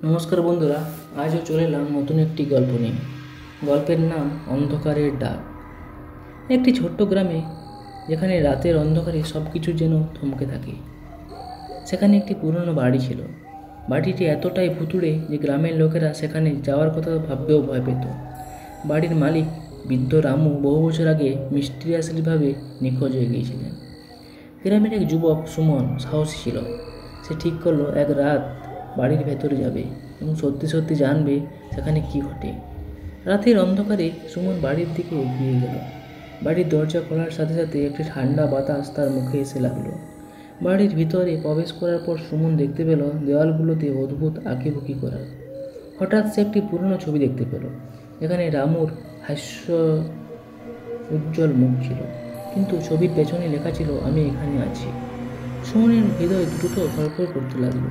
নমস্কার বন্ধুরা, আজও চলে এলাম নতুন একটি গল্প নিয়ে। গল্পের নাম অন্ধকারের ডাক। একটি ছোট্ট গ্রামে, যেখানে রাতের অন্ধকারে সব কিছু যেন থমকে থাকে, সেখানে একটি পুরনো বাড়ি ছিল। বাড়িটি এতটাই ভুতুড়ে যে গ্রামের লোকেরা সেখানে যাওয়ার কথা ভাবতেও ভয় পেত। বাড়ির মালিক বৃদ্ধ রামু বহু বছর আগে মিস্টিরিয়াসলিভাবে নিখোঁজ হয়ে গিয়েছিলেন। গ্রামের এক যুবক সুমন সাহসী ছিল। সে ঠিক করলো এক রাত বাড়ির ভেতরে যাবে এবং সত্যি সত্যি জানবে সেখানে কি ঘটে। রাতের অন্ধকারে সুমন বাড়ির দিকে এগিয়ে গেল। বাড়ির দরজা খোলার সাথে সাথে একটি ঠান্ডা বাতাস তার মুখে এসে লাগলো। বাড়ির ভিতরে প্রবেশ করার পর সুমন দেখতে পেল দেওয়ালগুলোতে অদ্ভুত আঁকিবুকি করা। হঠাৎ সে একটি পুরনো ছবি দেখতে পেল, যেখানে রামুর হাস্য উজ্জ্বল মুখ ছিল, কিন্তু ছবির পেছনে লেখা ছিল, আমি এখানে আছি। সুমনের হৃদয় দ্রুত ধড়ফড় করতে লাগলো।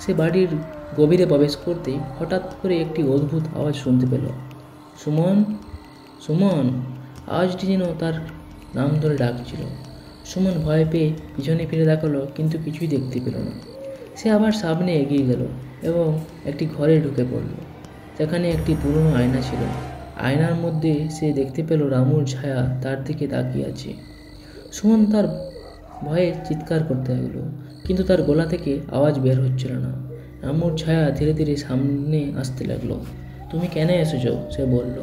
সে বাড়ির গভীরে প্রবেশ করতেই হঠাৎ করে একটি অদ্ভুত আওয়াজ শুনতে পেল, সুমন, সুমন। আওয়াজটি যেন তার নাম ধরে ডাকছিল। সুমন ভয় পেয়ে পিছনে ফিরে তাকালো, কিন্তু কিছুই দেখতে পেল না। সে আবার সামনে এগিয়ে গেল এবং একটি ঘরে ঢুকে পড়ল। সেখানে একটি পুরনো আয়না ছিল। আয়নার মধ্যে সে দেখতে পেল রামুর ছায়া তার দিকে তাকিয়ে আছে। সুমন তার ভয়ে চিৎকার করতে লাগলো, কিন্তু তার গলা থেকে আওয়াজ বের হচ্ছিল না। রামুর ছায়া ধীরে ধীরে সামনে আসতে লাগলো। তুমি কেন এসেছো? সে বলল।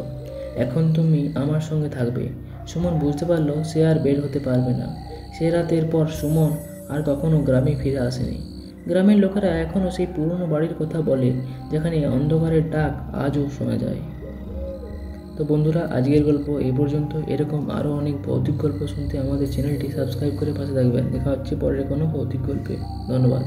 এখন তুমি আমার সঙ্গে থাকবে। সুমন বুঝতে পারলো সে আর বের হতে পারবে না। সে রাতের পর সুমন আর কখনো গ্রামে ফিরে আসেনি। গ্রামের লোকেরা এখনও সেই পুরনো বাড়ির কথা বলে, যেখানে অন্ধকারের ডাক আজও শোনা যায়। তো বন্ধুরা, আজকের গল্প এই পর্যন্ত। এরকম আরও অনেক ভৌতিক গল্প শুনতে আমাদের চ্যানেলটি সাবস্ক্রাইব করে পাশে থাকবেন। দেখা হচ্ছে পরের কোনো ভৌতিক গল্পে। ধন্যবাদ।